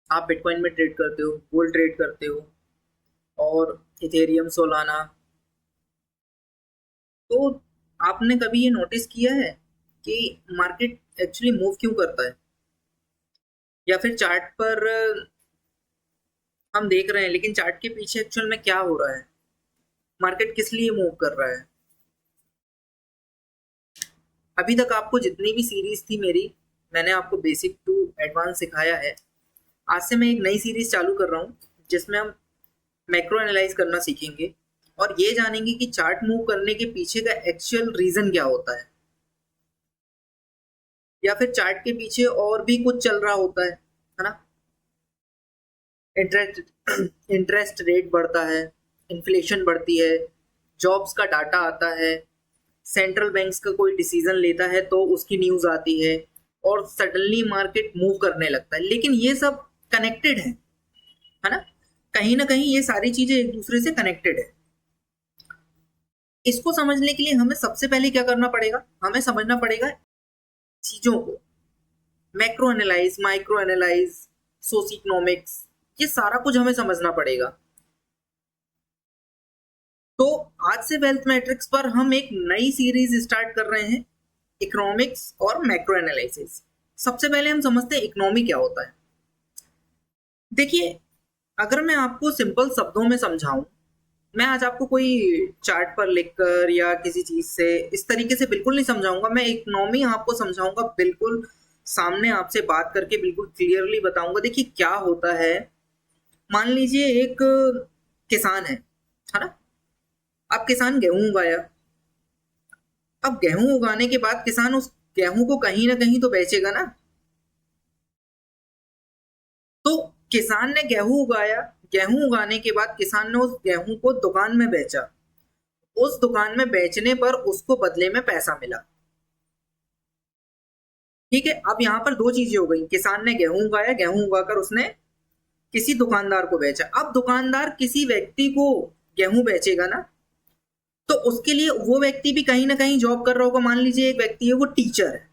आप बिटकॉइन में ट्रेड करते हो, गोल्ड ट्रेड करते हो और इथेरियम, सोलाना। तो आपने कभी ये नोटिस किया है कि मार्केट एक्चुअली मूव क्यों करता है? या फिर चार्ट पर हम देख रहे हैं, लेकिन चार्ट के पीछे एक्चुअल में क्या हो रहा है? मार्केट किस लिए मूव कर रहा है? अभी तक आपको जितनी भी सीरीज थी मेरी, मैंने आपको बेसिक टू एडवांस सिखाया है। आज से मैं एक नई सीरीज चालू कर रहा हूँ जिसमें हम मैक्रो एनालाइज करना सीखेंगे और ये जानेंगे कि चार्ट मूव करने के पीछे का एक्चुअल रीजन क्या होता है, या फिर चार्ट के पीछे और भी कुछ चल रहा होता है ना? इंटरेस्ट इंटरेस्ट रेट बढ़ता है, इन्फ्लेशन बढ़ती है, जॉब्स का डाटा आता है, सेंट्रल बैंक्स का कोई डिसीजन लेता है तो उसकी न्यूज आती है और सडनली मार्केट मूव करने लगता है। लेकिन ये सब कनेक्टेड है ना? कहीं ना कहीं ये सारी चीजें एक दूसरे से कनेक्टेड है। इसको समझने के लिए हमें सबसे पहले क्या करना पड़ेगा? हमें समझना पड़ेगा चीजों को, मैक्रो एनालाइज, माइक्रो एनालाइज, सोशियोइकोनॉमिक्स, ये सारा कुछ हमें समझना पड़ेगा। तो आज से वेल्थ मैट्रिक्स पर हम एक नई सीरीज स्टार्ट कर रहे हैं, इकोनॉमिक्स और मैक्रो एनालिसिस। सबसे पहले हम समझते हैं इकोनॉमी क्या होता है। देखिए, अगर मैं आपको सिंपल शब्दों में समझाऊं, मैं आज आपको कोई चार्ट पर लिखकर या किसी चीज से इस तरीके से बिल्कुल नहीं समझाऊंगा। मैं इकोनॉमी आपको समझाऊंगा, बिल्कुल सामने आपसे बात करके बिल्कुल क्लियरली बताऊंगा। देखिए क्या होता है, मान लीजिए एक किसान है ना? अब किसान गेहूं उगाया। अब गेहूं उगाने के बाद किसान उस गेहूं को कहीं ना कहीं तो बेचेगा ना। तो किसान ने गेहूं उगाया, गेहूं उगाने के बाद किसान ने उस गेहूं को दुकान में बेचा। उस दुकान में बेचने पर उसको बदले में पैसा मिला। ठीक है, अब यहाँ पर दो चीजें हो गई। किसान ने गेहूं उगाया, गेहूं उगाकर उसने किसी दुकानदार को बेचा। अब दुकानदार किसी व्यक्ति को गेहूं बेचेगा ना, तो उसके लिए वो व्यक्ति भी कहीं ना कहीं जॉब कर रहा होगा। मान लीजिए एक व्यक्ति है, वो टीचर है।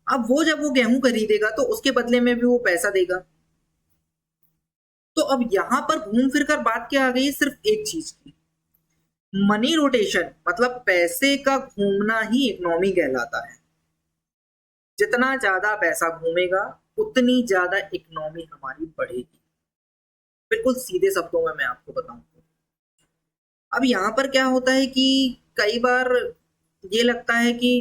अब वो जब वो गेहूं खरीदेगा तो उसके बदले में भी वो पैसा देगा। तो अब यहां पर घूम फिर कर बात क्या आ गई है? सिर्फ एक चीज की, मनी रोटेशन, मतलब पैसे का घूमना ही इकोनॉमी कहलाता है। जितना ज्यादा पैसा घूमेगा उतनी ज्यादा इकोनॉमी हमारी बढ़ेगी। बिल्कुल सीधे शब्दों में मैं आपको बताऊं तो अब यहाँ पर क्या होता है कि कई बार ये लगता है कि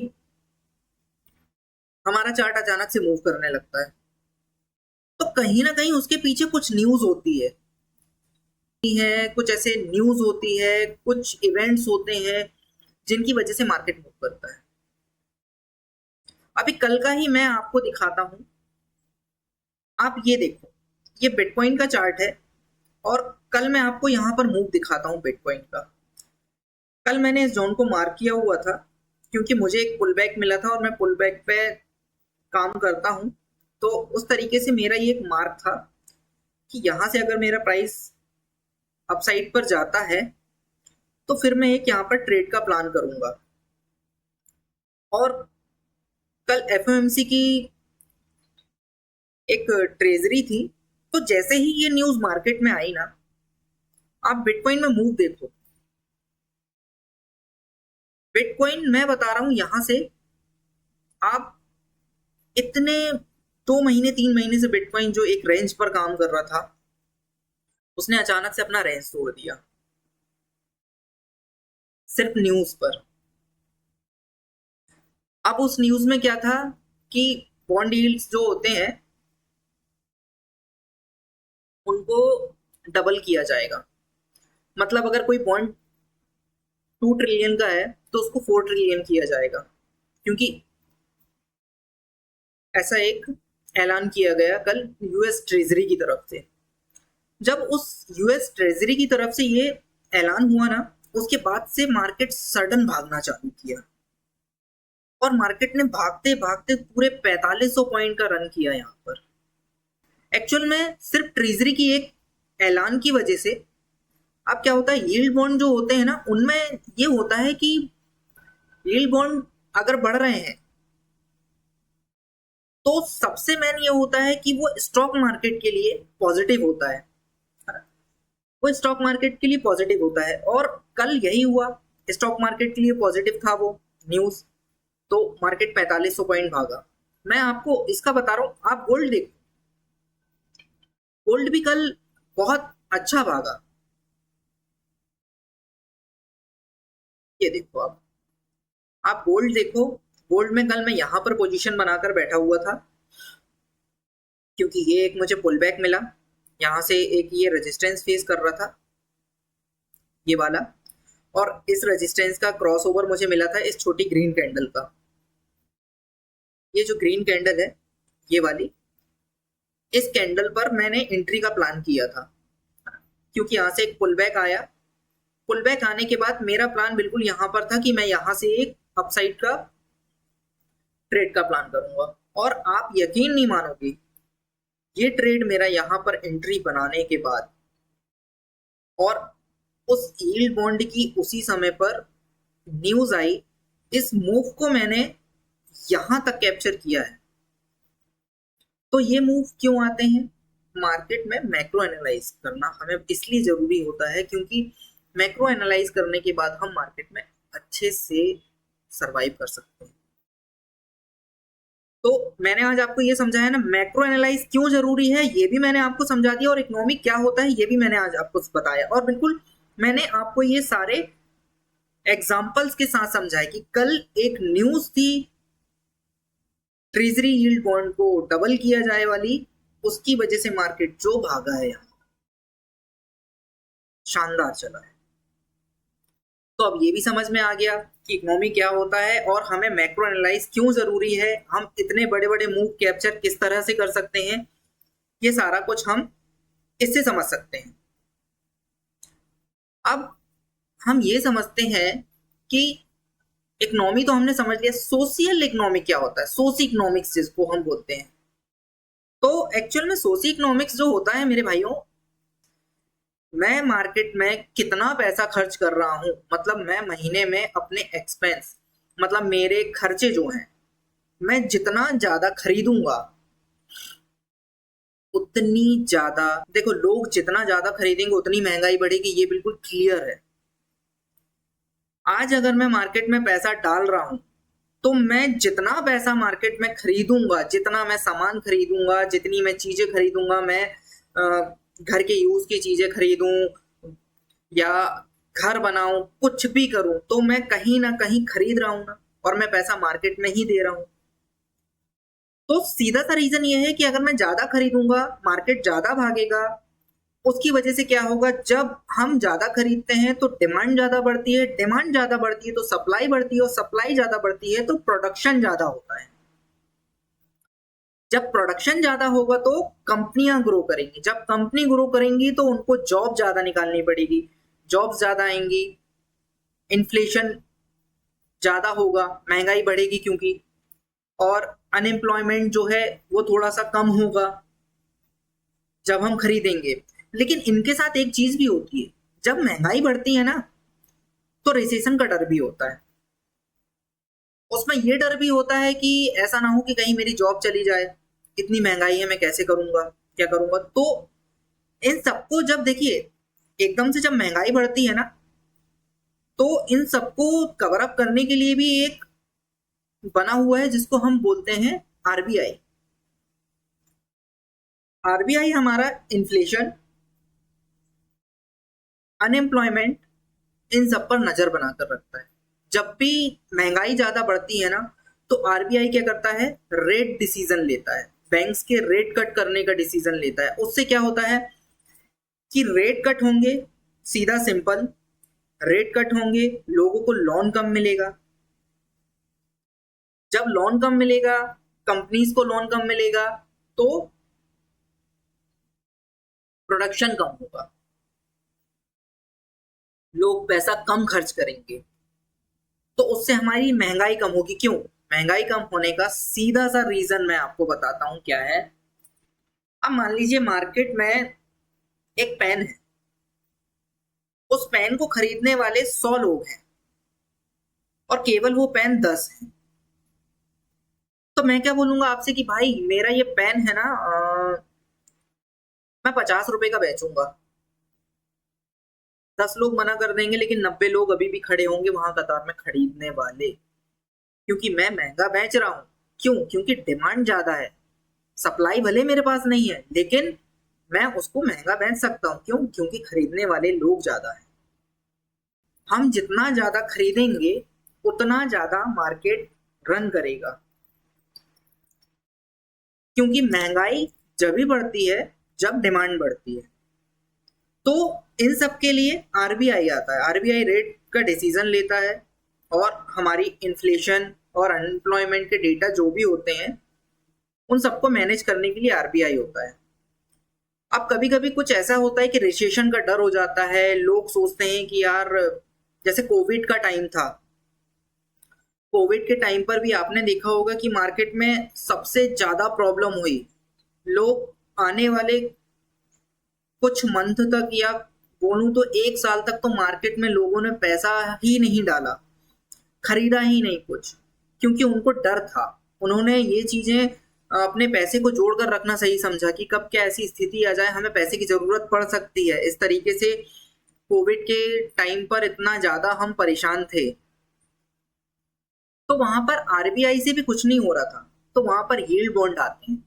हमारा चार्ट अचानक से मूव करने लगता है, तो कहीं ना कहीं उसके पीछे कुछ न्यूज होती है, कुछ ऐसे न्यूज होती है, कुछ इवेंट्स होते हैं जिनकी वजह से मार्केट मूव करता है। अभी कल का ही मैं आपको दिखाता हूं। आप ये देखो, ये बिटकॉइन का चार्ट है और कल मैं आपको यहाँ पर मूव दिखाता हूँ बिटकॉइन का। कल मैंने इस जोन को मार्क किया हुआ था क्योंकि मुझे एक पुल बैक मिला था और मैं पुल बैक पे काम करता हूँ। तो उस तरीके से मेरा ये एक मार्क था कि यहाँ से अगर मेरा प्राइस अपसाइड पर जाता है तो फिर मैं एक यहाँ पर ट्रेड का प्लान करूंगा। और कल एफओएमसी की एक ट्रेजरी थी, तो जैसे ही ये न्यूज मार्केट में आई ना, आप बिटकॉइन में मूव देखो। बिटकॉइन मैं बता रहा हूं, यहां से आप इतने 2 महीने 3 महीने से बिटकॉइन जो एक रेंज पर काम कर रहा था, उसने अचानक से अपना रेंज तोड़ दिया, सिर्फ न्यूज पर। अब उस न्यूज में क्या था कि बॉन्ड यील्ड्स जो होते हैं उनको डबल किया जाएगा। मतलब अगर कोई बॉन्ड 2 ट्रिलियन का है तो उसको 4 ट्रिलियन किया जाएगा, क्योंकि ऐसा एक ऐलान किया गया कल यूएस ट्रेजरी की तरफ से। जब उस यूएस ट्रेजरी की तरफ से ये ऐलान हुआ ना, उसके बाद से मार्केट सडन भागना चालू किया और मार्केट ने भागते भागते पूरे 4500 पॉइंट का रन किया यहाँ पर। एक्चुअल में सिर्फ ट्रेजरी की एक ऐलान की वजह से। अब क्या होता है, यील्ड बॉन्ड जो होते हैं ना, उनमें ये होता है कि यील्ड बॉन्ड अगर बढ़ रहे हैं तो सबसे मेन ये होता है कि वो स्टॉक मार्केट के लिए पॉजिटिव होता है, वो स्टॉक मार्केट के लिए पॉजिटिव होता है। और कल यही हुआ, स्टॉक मार्केट के लिए पॉजिटिव था वो न्यूज, तो मार्केट 4500 पॉइंट भागा। मैं आपको इसका बता रहा हूं, आप गोल्ड देखो, गोल्ड भी कल बहुत अच्छा भागा। ये देखो आप गोल्ड देखो, गोल्ड में कल मैं यहां पर पोजीशन बनाकर बैठा हुआ था, क्योंकि ये एक मुझे पुल बैक मिला, यहां से एक ये रेजिस्टेंस फेस कर रहा था, ये वाला, और इस रेजिस्टेंस का क्रॉस ओवर मुझे मिला था इस छोटी ग्रीन कैंडल का। ये जो ग्रीन कैंडल है, ये वाली, इस कैंडल पर मैंने एंट्री का प्लान किया था, क्योंकि यहां से एक पुल बैक आया। पुल बैक आने के बाद मेरा प्लान बिल्कुल यहां पर था कि मैं यहां से एक अपसाइड का ट्रेड का प्लान करूंगा। और आप यकीन नहीं मानोगे, ये ट्रेड मेरा यहां पर एंट्री बनाने के बाद और उस यील्ड बॉन्ड की उसी समय पर न्यूज आई, इस मूव को मैंने यहां तक कैप्चर किया है। तो ये मूव क्यों आते हैं? मार्केट में मैक्रो एनालाइज करना हमें इसलिए जरूरी होता है क्योंकि मैक्रो एनालाइज करने के बाद हम मार्केट में अच्छे से सरवाइव कर सकते हैं। तो मैंने आज आपको ये समझाया ना, मैक्रो एनालाइज क्यों जरूरी है ये भी मैंने आपको समझा दिया, और इकोनॉमिक क्या होता है ये भी मैंने आज आपको बताया। और बिल्कुल मैंने आपको ये सारे एग्जाम्पल्स के साथ समझाया कि कल एक न्यूज थी ट्रेजरी यील्ड बॉन्ड को डबल किया जाए वाली, उसकी वजह से मार्केट जो भागा है यहाँ, शानदार चला है। तो अब ये भी समझ में आ गया कि इकोनॉमी क्या होता है और हमें मैक्रो एनालाइज क्यों जरूरी है, हम इतने बड़े बड़े मूव कैप्चर किस तरह से कर सकते हैं, ये सारा कुछ हम इससे समझ सकते हैं। अब हम ये समझते हैं कि इकोनॉमी तो हमने समझ लिया, सोशियल इकोनॉमिक क्या होता है, सोशि इकोनॉमिक्स जिसको हम बोलते हैं। तो एक्चुअल में सोशि इकोनॉमिक्स जो होता है मेरे भाइयों, मैं मार्केट में कितना पैसा खर्च कर रहा हूं, मतलब मैं महीने में अपने एक्सपेंस, मतलब मेरे खर्चे जो हैं, मैं जितना ज्यादा खरीदूंगा उतनी ज्यादा, देखो लोग जितना ज्यादा खरीदेंगे उतनी महंगाई बढ़ेगी, ये बिल्कुल क्लियर है। आज अगर मैं मार्केट में पैसा डाल रहा हूं तो मैं जितना पैसा मार्केट में खरीदूंगा, जितना मैं सामान खरीदूंगा, जितनी मैं चीजें खरीदूंगा, मैं घर के यूज की चीजें खरीदूं या घर बनाऊं, कुछ भी करूं, तो मैं कहीं ना कहीं खरीद रहा हूं ना, और मैं पैसा मार्केट में ही दे रहा हूं। तो सीधा सा रीजन ये है कि अगर मैं ज्यादा खरीदूंगा, मार्केट ज्यादा भागेगा, उसकी वजह से क्या होगा, जब हम ज्यादा खरीदते हैं तो डिमांड ज्यादा बढ़ती है, डिमांड ज्यादा बढ़ती है तो सप्लाई बढ़ती है, और सप्लाई ज्यादा बढ़ती है तो प्रोडक्शन ज्यादा होता है। जब प्रोडक्शन ज्यादा होगा तो कंपनियां ग्रो करेंगी, जब कंपनी ग्रो करेंगी तो उनको जॉब ज्यादा निकालनी पड़ेगी, जॉब ज्यादा आएंगी, इन्फ्लेशन ज्यादा होगा, महंगाई बढ़ेगी क्योंकि, और अनएम्प्लॉयमेंट जो है वो थोड़ा सा कम होगा जब हम खरीदेंगे। लेकिन इनके साथ एक चीज भी होती है, जब महंगाई बढ़ती है ना तो रिसेशन का डर भी होता है। उसमें ये डर भी होता है कि ऐसा ना हो कि कहीं मेरी जॉब चली जाए, इतनी महंगाई है, मैं कैसे करूंगा, क्या करूंगा। तो इन सबको जब देखिए, एकदम से जब महंगाई बढ़ती है ना, तो इन सबको कवर अप करने के लिए भी एक बना हुआ है जिसको हम बोलते हैं आरबीआई। आरबीआई हमारा इन्फ्लेशन, अनएम्प्लॉयमेंट, इन सब पर नजर बनाकर रखता है। जब भी महंगाई ज्यादा बढ़ती है ना, तो आरबीआई क्या करता है, रेट डिसीजन लेता है, बैंक्स के रेट कट करने का डिसीजन लेता है। उससे क्या होता है कि रेट कट होंगे, सीधा सिंपल, रेट कट होंगे, लोगों को लोन कम मिलेगा, जब लोन कम मिलेगा, कंपनीज को लोन कम मिलेगा, तो प्रोडक्शन कम होगा, लोग पैसा कम खर्च करेंगे, तो उससे हमारी महंगाई कम होगी। क्यों? महंगाई कम होने का सीधा सा रीजन मैं आपको बताता हूं क्या है। अब मान लीजिए मार्केट में एक पेन है, उस पेन को खरीदने वाले 100 लोग हैं और केवल वो पेन 10 है, तो मैं क्या बोलूंगा आपसे कि भाई मेरा ये पेन है ना, मैं 50 रुपए का बेचूंगा। 10 लोग मना कर देंगे लेकिन 90 लोग अभी भी खड़े होंगे वहां कतार में खरीदने वाले, क्योंकि मैं महंगा बेच रहा हूँ। क्यों? क्योंकि डिमांड ज्यादा है। सप्लाई भले मेरे पास नहीं है लेकिन मैं उसको महंगा बेच सकता हूँ। क्यों? क्योंकि खरीदने वाले लोग ज्यादा है। हम जितना ज्यादा खरीदेंगे उतना ज्यादा मार्केट रन करेगा, क्योंकि महंगाई जब भी बढ़ती है जब डिमांड बढ़ती है। तो इन सब के लिए आरबीआई आता है, आरबीआई रेट का डिसीजन लेता है और हमारी इन्फ्लेशन और अनएम्प्लॉयमेंट के डेटा जो भी होते हैं उन सबको मैनेज करने के लिए आरबीआई होता है। अब कभी कभी कुछ ऐसा होता है कि रिसेशन का डर हो जाता है, लोग सोचते हैं कि यार, जैसे कोविड का टाइम था, कोविड के टाइम पर भी आपने देखा होगा कि मार्केट में सबसे ज्यादा प्रॉब्लम हुई। लोग आने वाले कुछ मंथ तक या बोलूं तो 1 साल तक तो मार्केट में लोगों ने पैसा ही नहीं डाला, खरीदा ही नहीं कुछ, क्योंकि उनको डर था। उन्होंने ये चीजें अपने पैसे को जोड़कर रखना सही समझा कि कब क्या ऐसी स्थिति आ जाए हमें पैसे की जरूरत पड़ सकती है। इस तरीके से कोविड के टाइम पर इतना ज्यादा हम परेशान थे, तो वहां पर आरबीआई से भी कुछ नहीं हो रहा था, तो वहां पर यील्ड बॉन्ड आते हैं।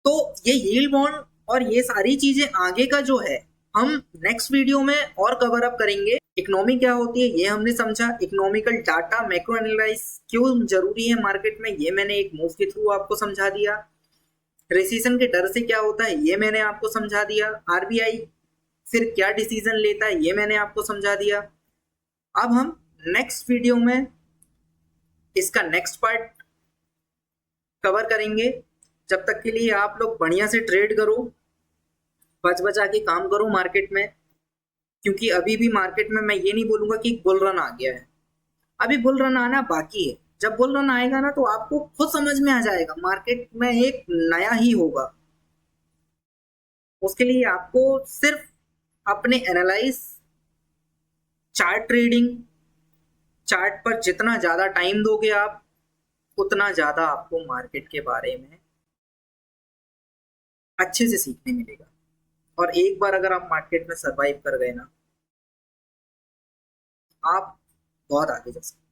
तो ये यील्ड बॉन्ड और ये सारी चीजें आगे का जो है हम नेक्स्ट वीडियो में और कवर अप करेंगे। इकोनॉमी क्या होती है ये हमने समझा, इकोनॉमिकल डाटा मैक्रो एनालाइज क्यों जरूरी है मार्केट में ये मैंने एक मूव के थ्रू आपको समझा दिया, रेसिशन के डर से क्या होता है ये मैंने आपको समझा दिया, आरबीआई फिर क्या डिसीजन लेता है ये मैंने आपको समझा दिया। अब हम नेक्स्ट वीडियो में इसका नेक्स्ट पार्ट कवर करेंगे। जब तक के लिए आप लोग बढ़िया से ट्रेड करो, बच बचा के काम करो मार्केट में, क्योंकि अभी भी मार्केट में मैं ये नहीं बोलूंगा कि बुल रन आ गया है, अभी बुल रन आना बाकी है। जब बुल रन आएगा ना तो आपको खुद समझ में आ जाएगा मार्केट में एक नया ही होगा। उसके लिए आपको सिर्फ अपने एनालाइज, चार्ट ट्रेडिंग, चार्ट पर जितना ज्यादा टाइम दोगे आप उतना ज्यादा आपको मार्केट के बारे में अच्छे से सीखने मिलेगा। और एक बार अगर आप मार्केट में सरवाइव कर गए ना, आप बहुत आगे जा सकते हैं।